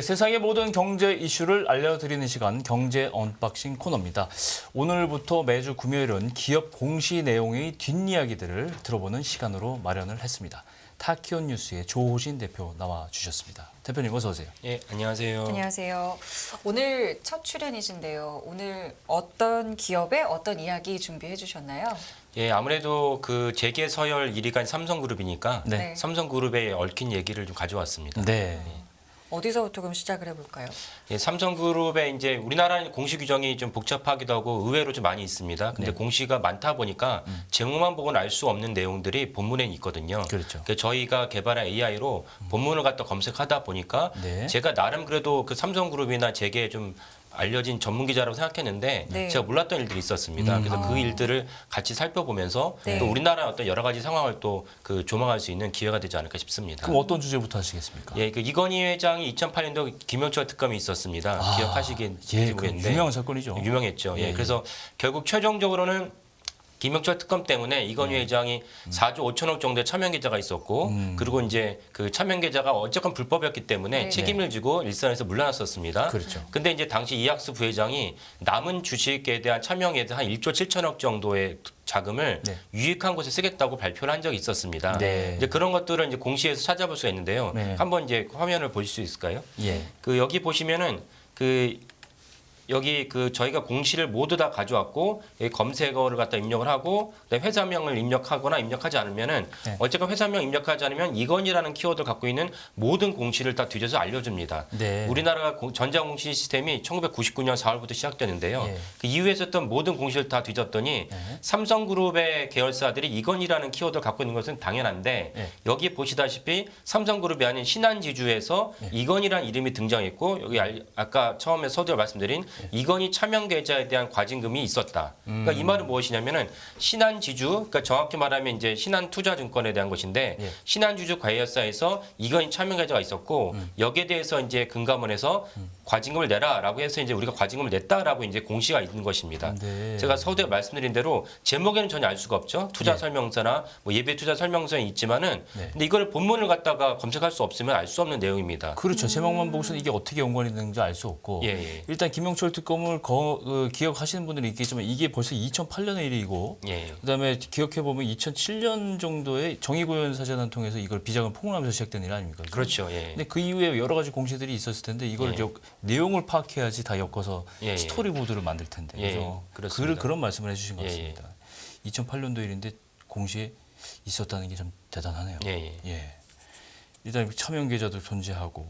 네, 세상의 모든 경제 이슈를 알려드리는 시간 경제 언박싱 코너입니다. 오늘부터 매주 금요일은 기업 공시 내용의 뒷이야기들을 들어보는 시간으로 마련을 했습니다. 타키온 뉴스의 조호신 대표 나와주셨습니다. 대표님 어서 오세요. 예, 안녕하세요. 안녕하세요. 오늘 첫 출연이신데요. 오늘 어떤 기업의 어떤 이야기 준비해 주셨나요? 예, 아무래도 그 재계 서열 1위가 삼성그룹이니까 네. 삼성그룹에 얽힌 얘기를 좀 가져왔습니다. 네. 어디서부터 그럼 시작을 해볼까요? 예, 삼성그룹에 이제 우리나라 공시 규정이 좀 복잡하기도 하고 의외로 좀 많이 있습니다. 근데 네. 공시가 많다 보니까 제목만 보고는 알 수 없는 내용들이 본문에 있거든요. 그렇죠. 그래서 저희가 개발한 AI로 본문을 갖다 검색하다 보니까 네. 제가 나름 그래도 그 삼성그룹이나 재계에 좀 알려진 전문 기자라고 생각했는데 네. 제가 몰랐던 일들이 있었습니다. 그래서 그 아. 일들을 같이 살펴보면서 네. 또 우리나라의 어떤 여러 가지 상황을 또 그 조망할 수 있는 기회가 되지 않을까 싶습니다. 그럼 어떤 주제부터 하시겠습니까? 예, 그 이건희 회장이 2008년도 김영철 특검이 있었습니다. 기억하시겠는지 예, 그 모르겠는데 유명한 사건이죠. 유명했죠. 예, 예, 그래서 결국 최종적으로는 김영철 특검 때문에 이건희 회장이 4조 5천억 정도의 차명 계좌가 있었고 그리고 이제 그 차명 계좌가 어쨌건 불법이었기 때문에 네. 책임을 지고 일선에서 물러났었습니다. 그렇죠. 근데 이제 당시 이학수 부회장이 남은 주식에 대한 차명에 대한 한 1조 7천억 정도의 자금을 네. 유익한 곳에 쓰겠다고 발표를 한 적이 있었습니다. 네. 이제 그런 것들을 이제 공시에서 찾아볼 수가 있는데요. 네. 한번 이제 화면을 보실 수 있을까요? 예. 그 여기 보시면은 그 여기 그 저희가 공시를 모두 다 가져왔고 여기 검색어를 갖다 입력을 하고 그다음에 회사명을 입력하거나 입력하지 않으면은 네. 어쨌건 회사명 입력하지 않으면 이건이라는 키워드를 갖고 있는 모든 공시를 다 뒤져서 알려줍니다. 네. 우리나라가 전자공시 시스템이 1999년 4월부터 시작되는데요. 예. 그 이후에 썼던 모든 공시를 다 뒤졌더니 네. 삼성그룹의 계열사들이 이건이라는 키워드를 갖고 있는 것은 당연한데 네. 여기 보시다시피 삼성그룹이 아닌 신한지주에서 이건이라는 이름이 등장했고 여기 아까 처음에 서두에 말씀드린 이건희 차명 계좌에 대한 과징금이 있었다. 그러니까 이 말은 무엇이냐면은 신한지주, 그러니까 정확히 말하면 이제 신한투자증권에 대한 것인데 예. 신한지주 계열사에서 이건희 차명 계좌가 있었고 여기에 대해서 이제 금감원에서 과징금을 내라라고 해서 이제 우리가 과징금을 냈다라고 이제 공시가 있는 것입니다. 네. 제가 서두에 말씀드린 대로 제목에는 전혀 알 수가 없죠. 투자 네. 설명서나 뭐 예비 투자 설명서에 있지만은 네. 근데 이거를 본문을 갖다가 검색할 수 없으면 알 수 없는 내용입니다. 그렇죠. 제목만 보고서는 이게 어떻게 연관이 되는지 알 수 없고 예, 예. 일단 김영철 특검을 기억하시는 분들은 있겠지만 이게 벌써 2008년의 일이고 예. 그다음에 기억해 보면 2007년 정도에 정의구현 사재단 통해서 이걸 비자금 폭로하면서 시작된 일 아닙니까? 그렇죠. 예. 근데 그 이후에 여러 가지 공시들이 있었을 텐데 이걸 예. 내용을 파악해야지 다 엮어서 예, 예. 스토리보드를 만들 텐데 예, 그래서 그렇습니다. 그런 말씀을 해주신 것 예, 같습니다. 2008년도 일인데 공시에 있었다는 게 좀 대단하네요. 예, 예. 예. 일단 차명 계좌도 존재하고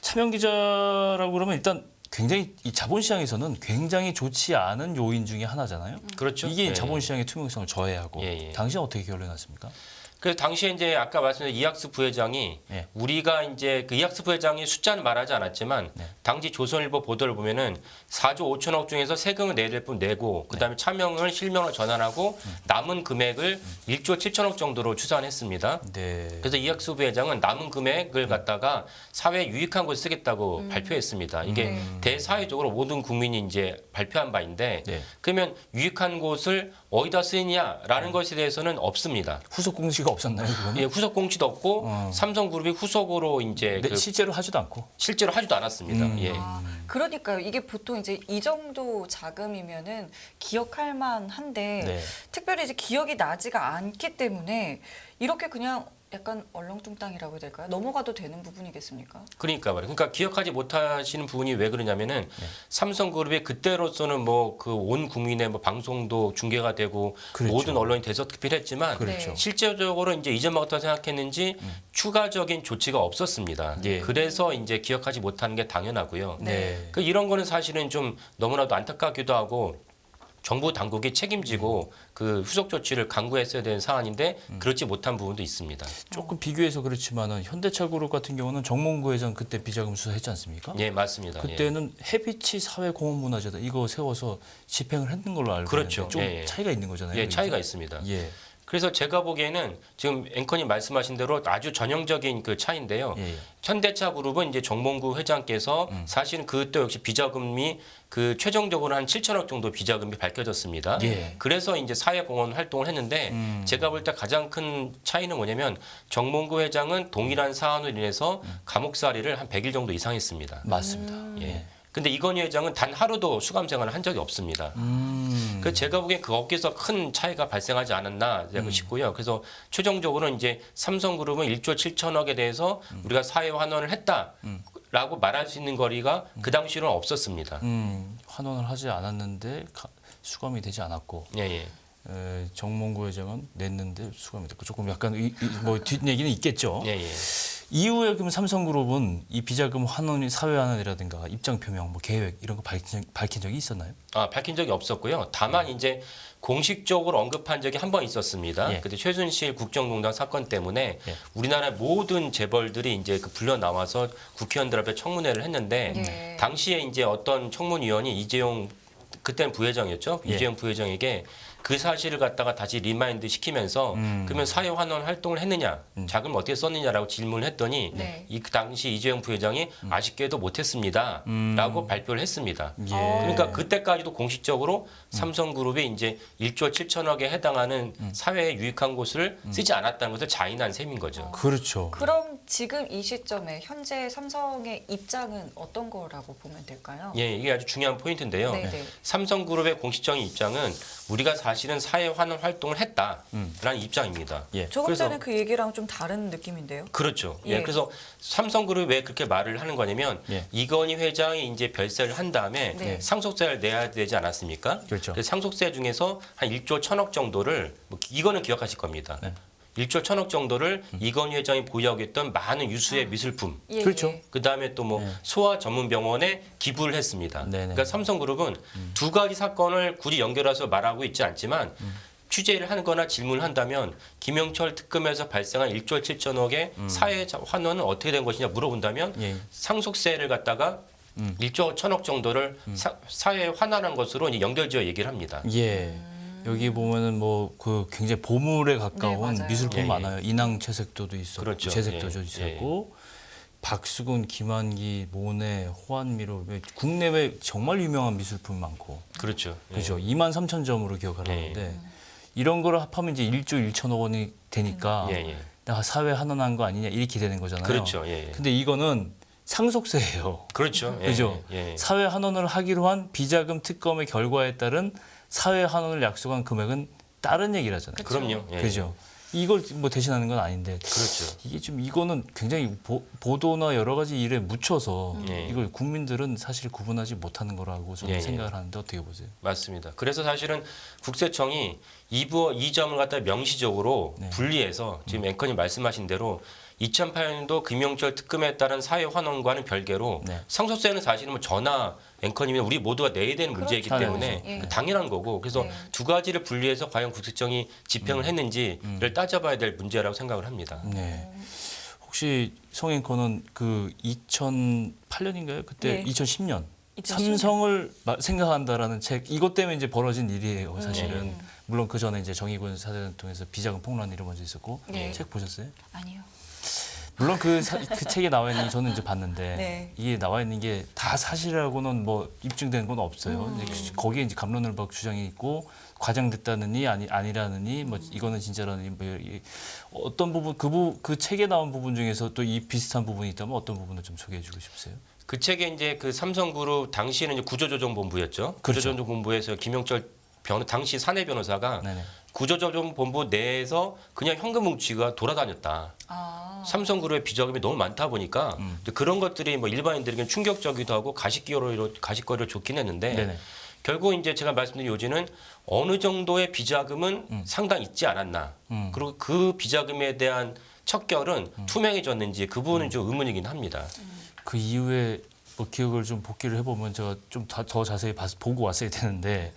차명 계좌라고 그러면 일단 굉장히 이 자본시장에서는 굉장히 좋지 않은 요인 중에 하나잖아요. 그렇죠. 이게 예, 자본시장의 투명성을 저해하고 예, 예. 당시는 어떻게 결론났습니까? 그래서 당시에 이제 아까 말씀드린 이학수 부회장이 예. 우리가 이제 그 이학수 부회장이 숫자는 말하지 않았지만 네. 당시 조선일보 보도를 보면은 4조 5천억 중에서 세금을 내야 될 분 내고 그다음에 차명을 실명을 전환하고 남은 금액을 1조 7천억 정도로 추산했습니다. 네. 그래서 이학수 부회장은 남은 금액을 갖다가 사회에 유익한 곳에 쓰겠다고 발표했습니다. 이게 대사회적으로 모든 국민이 이제 발표한 바인데 네. 그러면 유익한 곳을 어디다 쓰느냐라는 것에 대해서는 없습니다. 후속 공시가 없었나요, 그거는? 예, 후속 공시도 없고 삼성그룹이 후속으로 이제 네, 그 실제로 하지도 않고. 실제로 하지도 않았습니다. 예. 그러니까요. 이게 보통 이제 이 정도 자금이면은 기억할 만한데 네. 특별히 이제 기억이 나지가 않기 때문에 이렇게 그냥 약간 얼렁뚱땅이라고 해야 될까요? 넘어가도 되는 부분이겠습니까? 그러니까 말이에요. 그러니까 기억하지 못하시는 부분이 왜 그러냐면은 네. 삼성그룹이 그때로서는 뭐 그 온 국민의 뭐 방송도 중계가 되고 그렇죠. 모든 언론이 대서특필했지만 그렇죠. 네. 실제적으로 이제 이전부터 생각했는지 추가적인 조치가 없었습니다. 예. 그래서 이제 기억하지 못하는 게 당연하고요. 네. 그 이런 거는 사실은 좀 너무나도 안타깝기도 하고 정부 당국이 책임지고 그 후속 조치를 강구했어야 되는 사안인데 그렇지 못한 부분도 있습니다. 조금 비교해서 그렇지만은 현대차그룹 같은 경우는 정몽구 회장 그때 비자금 수사했지 않습니까? 예, 맞습니다. 예. 그때는 해비치 사회공헌문화재단 이거 세워서 집행을 했는 걸로 알고 그렇죠. 있는데 좀 예, 예. 차이가 있는 거잖아요. 예, 그죠? 차이가 있습니다. 예. 그래서 제가 보기에는 지금 앵커님 말씀하신 대로 아주 전형적인 그 차이인데요. 예. 현대차 그룹은 이제 정몽구 회장께서 사실은 그것도 역시 비자금이 그 최종적으로 한 7천억 정도 비자금이 밝혀졌습니다. 예. 그래서 이제 사회공헌 활동을 했는데 제가 볼 때 가장 큰 차이는 뭐냐면 정몽구 회장은 동일한 사안으로 인해서 감옥살이를 한 100일 정도 이상 했습니다. 맞습니다. 예. 근데 이건희 회장은 단 하루도 수감 생활을 한 적이 없습니다. 그래서 제가 보기엔 거기서 큰 차이가 발생하지 않았나 싶고요. 그래서 최종적으로 이제 삼성그룹은 1조 7천억에 대해서 우리가 사회 환원을 했다라고 말할 수 있는 거리가 그 당시로는 없었습니다. 환원을 하지 않았는데 수감이 되지 않았고 예, 예. 정몽구 회장은 냈는데 수감이 됐고 조금 약간 뭐 뒷얘기는 있겠죠. 예, 예. 이후에 그럼 삼성그룹은 이 비자금 환원이 사회 환원이라든가 입장 표명, 뭐 계획 이런 거 밝힌 적이 있었나요? 밝힌 적이 없었고요. 다만 이제 공식적으로 언급한 적이 한 번 있었습니다. 예. 그때 최순실 국정농단 사건 때문에 예. 우리나라 모든 재벌들이 이제 그 불려 나와서 국회의원들 앞에 청문회를 했는데 예. 당시에 이제 어떤 청문위원이 이재용 그때는 부회장이었죠. 예. 이재용 부회장에게 그 사실을 갖다가 다시 리마인드 시키면서 그러면 사회 환원 활동을 했느냐, 자금을 어떻게 썼느냐라고 질문을 했더니 네. 그 당시 이재용 부회장이 아쉽게도 못했습니다라고 발표를 했습니다. 예. 그러니까 그때까지도 공식적으로 삼성그룹이 이제 1조 7천억에 해당하는 사회에 유익한 곳을 쓰지 않았다는 것을 자인한 셈인 거죠. 그렇죠. 그럼 지금 이 시점에 현재 삼성의 입장은 어떤 거라고 보면 될까요? 예, 이게 아주 중요한 포인트인데요. 네네. 삼성그룹의 공식적인 입장은 우리가 사실은 사회 환원 활동을 했다라는 입장입니다. 예. 조금 그래서- 전에 그 얘기랑 좀 다른 느낌인데요. 그렇죠. 예. 예. 그래서 삼성그룹이 왜 그렇게 말을 하는 거냐면 예. 이건희 회장이 이제 별세를 한 다음에 네. 상속세를 내야 되지 않았습니까? 그렇죠. 그래서 상속세 중에서 한 1조 1천억 정도를 이거는 기억하실 겁니다. 네. 1조 1천억 정도를 이건희 회장이 보유하고 있던 많은 유수의 미술품 예, 그렇죠. 예. 그다음에 또 뭐 네. 소아 전문 병원에 기부를 했습니다. 네네. 그러니까 삼성그룹은 두 가지 사건을 굳이 연결해서 말하고 있지 않지만 취재를 하거나 질문을 한다면 김영철 특검에서 발생한 1조 7천억의 사회 환원은 어떻게 된 것이냐 물어본다면 예. 상속세를 갖다가 1조 1천억 정도를 사회에 환원한 것으로 이제 연결지어 얘기를 합니다. 예. 여기 보면은 뭐 그 굉장히 보물에 가까운 네, 맞아요. 미술품 예, 예. 많아요. 인왕 채색도도 있었고, 그렇죠. 채색도도 예, 있었고, 박수근, 김한기, 모네, 호환미로 국내외 정말 유명한 미술품 많고, 그렇죠. 예. 그죠? 23,000점으로 기억하라는데 이런 거를 합하면 이제 1조 1천억 원이 되니까 예, 예. 나 사회 환원한 거 아니냐 이렇게 되는 거잖아요. 그렇죠. 예, 예. 근데 이거는 상속세예요. 그렇죠. 예, 그죠? 예, 예. 사회 환원을 하기로 한 비자금 특검의 결과에 따른 사회 환원을 약속한 금액은 다른 얘기를 하잖아요. 그럼요. 예, 그죠? 이걸 뭐 대신하는 건 아닌데 그렇죠. 이게 좀 이거는 굉장히 보도나 여러 가지 일에 묻혀서 예. 이걸 국민들은 사실 구분하지 못하는 거라고 저는 예, 예. 생각을 하는데 어떻게 보세요? 맞습니다. 그래서 사실은 국세청이 이 점을 갖다 명시적으로 네. 분리해서 지금 앵커님 말씀하신 대로 2008년도 김영철 특검에 따른 사회 환원과는 별개로 네. 상속세는 사실은 뭐 저나 앵커님이 우리 모두가 내야 되는 문제이기 그렇죠. 때문에 예. 당연한 거고 그래서 네. 두 가지를 분리해서 과연 국세청이 집행을 했는지를 따져봐야 될 문제라고 생각을 합니다. 네. 혹시 송 앵커는 그 2008년인가요? 그때 예. 2010년 2010년. 삼성을 생각한다라는 책 이것 때문에 이제 벌어진 일이에요. 사실은 네. 물론 그 전에 이제 정의군 사단을 통해서 비자금 폭로한 일이 먼저 있었고 네. 책 보셨어요? 아니요. 물론 그 책에 나와 있는 게 저는 이제 봤는데 네. 이게 나와 있는 게 다 사실이라고는 뭐 입증된 건 없어요. 이제 거기에 이제 갑론을박 주장이 있고 과장됐다느니 아니라느니 뭐 이거는 진짜라느니 뭐 어떤 부분 그 책에 나온 부분 중에서 또 이 비슷한 부분이 있다면 어떤 부분을 좀 소개해주고 싶으세요? 그 책에 이제 그 삼성그룹 당시에는 이제 구조조정본부였죠. 그렇죠. 구조조정본부에서 김영철 당시 사내 변호사가 네네. 구조조정본부 내에서 그냥 현금 뭉치가 돌아다녔다. 아. 삼성그룹의 비자금이 너무 많다 보니까 이제 그런 것들이 뭐 일반인들에게는 충격적이기도 하고 가십거리를 좋긴 했는데 네네. 결국 이제 제가 말씀드린 요지는 어느 정도의 비자금은 상당히 있지 않았나. 그리고 그 비자금에 대한 척결은 투명해졌는지 그 부분은 좀 의문이긴 합니다. 그 이후에 뭐 기억을 좀 복기를 해보면 제가 좀 더 자세히 보고 왔어야 되는데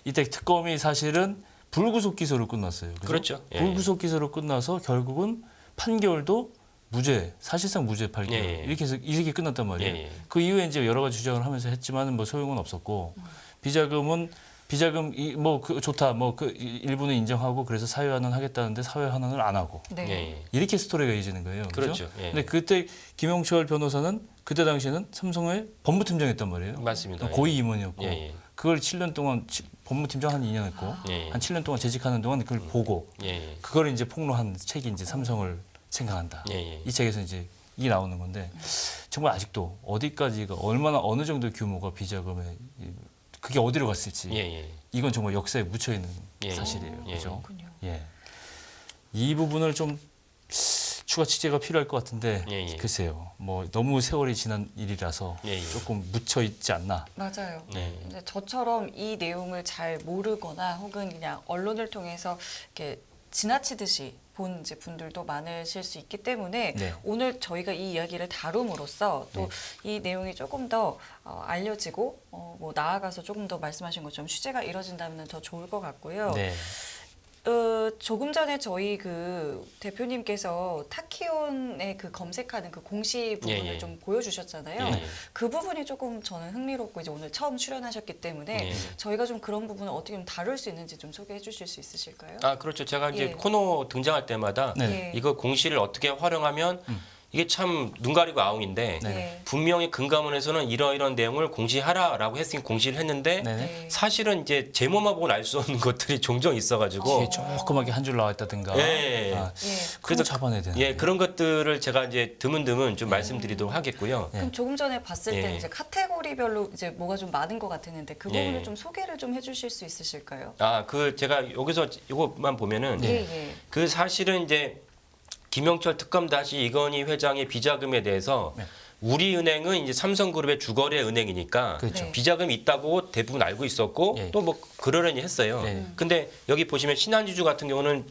이때 특검이 사실은 불구속 기소로 끝났어요. 그죠? 그렇죠. 예, 불구속 기소로 끝나서 결국은 판결도 무죄, 사실상 무죄 판결 예, 예. 이렇게 해서 이렇게 끝났단 말이에요. 예, 예. 그 이후에 이제 여러 가지 주장을 하면서 했지만 뭐 소용은 없었고 비자금은 비자금 뭐그 좋다. 뭐 그 일부는 인정하고 그래서 사회환원 하겠다는데 사회환원을 안 하고 네. 예, 예. 이렇게 스토리가 이어지는 거예요. 그렇죠. 예. 근데 그때 김영철 변호사는 그때 당시에는 삼성의 법무팀장이었단 말이에요. 맞습니다. 고위 임원이었고 예, 예. 그걸 7년 동안 법무팀장 한 2년 했고 예, 예. 한 7년 동안 재직하는 동안 그걸 보고 예, 예. 그걸 이제 폭로한 책이 이제 삼성을 생각한다. 예, 예. 이 책에서 이제 이게 나오는 건데 정말 아직도 어디까지가 얼마나 어느 정도 규모가 비자금에 그게 어디로 갔을지 예, 예. 이건 정말 역사에 묻혀 있는 예, 사실이에요. 예. 그렇죠? 그렇군요. 예. 이 부분을 좀 추가 취재가 필요할 것 같은데 예, 예. 글쎄요. 뭐 너무 세월이 지난 일이라서 예, 예. 조금 묻혀 있지 않나. 맞아요. 네. 이제 저처럼 이 내용을 잘 모르거나 혹은 그냥 언론을 통해서 이렇게 지나치듯이 본 이제 분들도 많으실 수 있기 때문에 네. 오늘 저희가 이 이야기를 다룸으로써 또 이 내용이 조금 더 알려지고 뭐 나아가서 조금 더 말씀하신 것처럼 취재가 이뤄진다면 더 좋을 것 같고요. 네. 조금 전에 저희 그 대표님께서 타키온의 그 검색하는 그 공시 부분을 예, 예. 좀 보여주셨잖아요. 예, 예. 그 부분이 조금 저는 흥미롭고 이제 오늘 처음 출연하셨기 때문에 예. 저희가 좀 그런 부분을 어떻게 좀 다룰 수 있는지 좀 소개해 주실 수 있으실까요? 아, 그렇죠. 제가 이제 예. 코너 등장할 때마다 네. 예. 이거 공시를 어떻게 활용하면 이게 참 눈 가리고 아웅인데 네. 분명히 금감원에서는 이러이런 내용을 공시하라라고 했으니 공시를 했는데 네네. 네. 사실은 이제 제목만 보고 알 수 없는 것들이 종종 있어가지고 뒤에 조그맣게 한 줄 나와 있다든가. 예. 아, 예. 그래도 잡아내야 되는. 예, 그런 것들을 제가 이제 드문드문 좀 말씀드리도록 하겠고요. 그럼 조금 전에 봤을 예. 때는 이제 카테고리별로 이제 뭐가 좀 많은 것 같았는데 그 부분을 예. 좀 소개를 좀 해주실 수 있으실까요? 아, 그 제가 여기서 이것만 보면은 예, 예. 그 사실은 이제 김영철 특검 다시 이건희 회장의 비자금에 대해서 네. 우리은행은 이제 삼성그룹의 주거래 은행이니까 그렇죠. 네. 비자금이 있다고 대부분 알고 있었고 예. 또 뭐 그러려니 했어요. 네. 근데 여기 보시면 신한지주 같은 경우는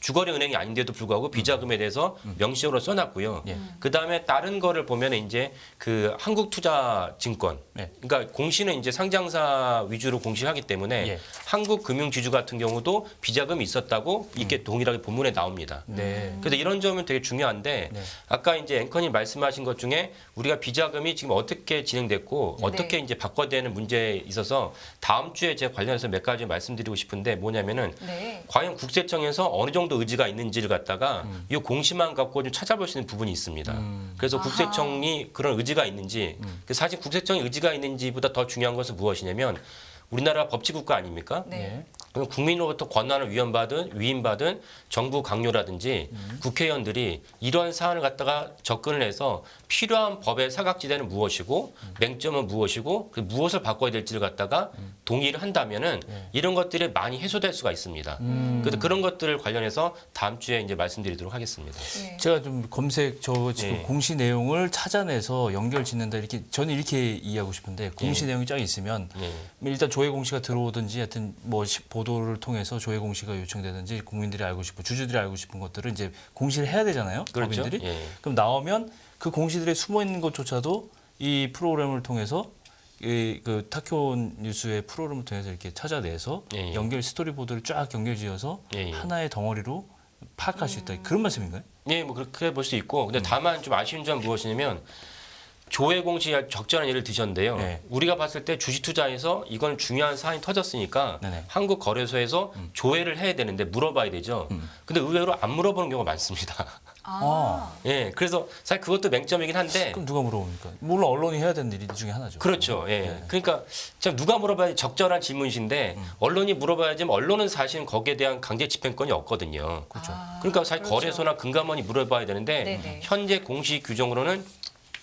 주거래 은행이 아닌데도 불구하고 비자금에 대해서 명시적으로 써놨고요. 예. 그 다음에 다른 거를 보면 이제 그 한국투자증권, 네. 그러니까 공시는 이제 상장사 위주로 공시하기 때문에 예. 한국금융지주 같은 경우도 비자금이 있었다고 이렇게 동일하게 본문에 나옵니다. 네. 그래서 이런 점은 되게 중요한데 네. 아까 이제 앵커님 말씀하신 것 중에 우리가 비자금이 지금 어떻게 진행됐고 어떻게 네. 이제 바꿔야 되는 문제에 있어서 다음 주에 제가 관련해서 몇 가지 말씀드리고 싶은데 뭐냐면은 네. 과연 국세청에서 어느 정도 의지가 있는지를 갖다가 이 공시만 갖고 좀 찾아볼 수 있는 부분이 있습니다. 그래서 아하. 국세청이 그런 의지가 있는지 그 사실 국세청이 의지가 있는지보다 더 중요한 것은 무엇이냐면 우리나라 법치국가 아닙니까? 네. 그럼 국민으로부터 권한을 위임받은 정부 강요라든지 국회의원들이 이런 사안을 갖다가 접근을 해서 필요한 법의 사각지대는 무엇이고 맹점은 무엇이고 그 무엇을 바꿔야 될지를 갖다가 동의를 한다면은 이런 것들이 많이 해소될 수가 있습니다. 그래서 그런 것들을 관련해서 다음 주에 이제 말씀드리도록 하겠습니다. 네. 제가 좀 검색 저 지금 예. 공시 내용을 찾아내서 연결 짓는다 이렇게 저는 이렇게 이해하고 싶은데 공시 예. 내용이 쫙 있으면 예. 일단 조회 공시가 들어오든지 하여튼 뭐 보도를 통해서 조회 공시가 요청되든지 국민들이 알고 싶고 주주들이 알고 싶은 것들을 이제 공시를 해야 되잖아요. 그렇죠. 법인들이. 예. 그럼 나오면 그 공시들이 숨어 있는 것조차도 이 프로그램을 통해서 그 타키온 뉴스의 프로그램을 통해서 이렇게 찾아내서 예, 예. 연결 스토리보드를 쫙 연결지어서 예, 예. 하나의 덩어리로 파악할 수 있다. 그런 말씀인가요? 예, 뭐 그렇게 볼 수 있고, 근데 다만 좀 아쉬운 점은 무엇이냐면 조회 공시 적절한 예를 드셨는데요. 네. 우리가 봤을 때 주식 투자에서 이건 중요한 사안이 터졌으니까 네네. 한국 거래소에서 조회를 해야 되는데 물어봐야 되죠. 근데 의외로 안 물어보는 경우가 많습니다. 아. 예, 그래서 사실 그것도 맹점이긴 한데. 그럼 누가 물어봅니까? 물론 언론이 해야 되는 일 중에 하나죠. 그렇죠. 예. 그러니까 참 누가 물어봐야 적절한 질문이신데 언론이 물어봐야지 언론은 사실은 거기에 대한 강제 집행권이 없거든요. 그렇죠. 그러니까 사실 그렇죠. 거래소나 금감원이 물어봐야 되는데 네네. 현재 공시 규정으로는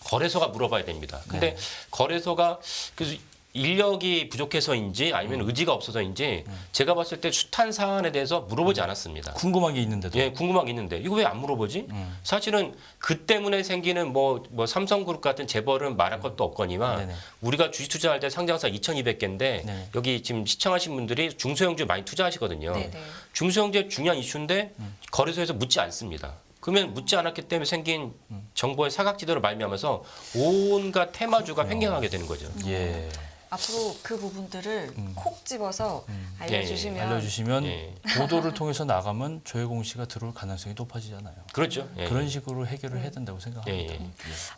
거래소가 물어봐야 됩니다. 근데 거래소가 그래서 인력이 부족해서인지 아니면 의지가 없어서인지 제가 봤을 때 숱한 사안에 대해서 물어보지 않았습니다. 궁금한 게 있는데도. 예, 궁금한 게 있는데 이거 왜 안 물어보지? 사실은 그 때문에 생기는 뭐 삼성그룹 같은 재벌은 말할 것도 없거니와 네네. 우리가 주식 투자할 때 상장사 2,200개인데 네네. 여기 지금 시청하신 분들이 중소형주 많이 투자하시거든요. 네네. 중소형주의 중요한 이슈인데 거래소에서 묻지 않습니다. 그러면 묻지 않았기 때문에 생긴 정보의 사각지대로 말미암아서 온갖 테마주가 횡행하게 되는 거죠. 예. 앞으로 그 부분들을 콕 집어서 알려주시면 알려주시면 예. 보도를 통해서 나가면 조혜공 씨가 들어올 가능성이 높아지잖아요. 그렇죠. 예. 그런 식으로 해결을 해야 된다고 생각합니다. 예, 예.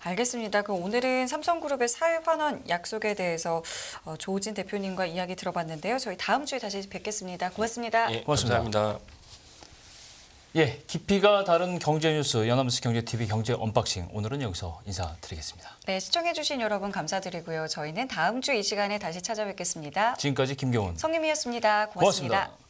알겠습니다. 그럼 오늘은 삼성그룹의 사회 환원 약속에 대해서 조우진 대표님과 이야기 들어봤는데요. 저희 다음 주에 다시 뵙겠습니다. 고맙습니다. 예, 고맙습니다. 감사합니다. 예, 깊이가 다른 경제 뉴스 연합뉴스 경제TV 경제 언박싱 오늘은 여기서 인사드리겠습니다. 네, 시청해주신 여러분 감사드리고요. 저희는 다음 주 이 시간에 다시 찾아뵙겠습니다. 지금까지 김경훈 성님이었습니다. 고맙습니다. 고맙습니다.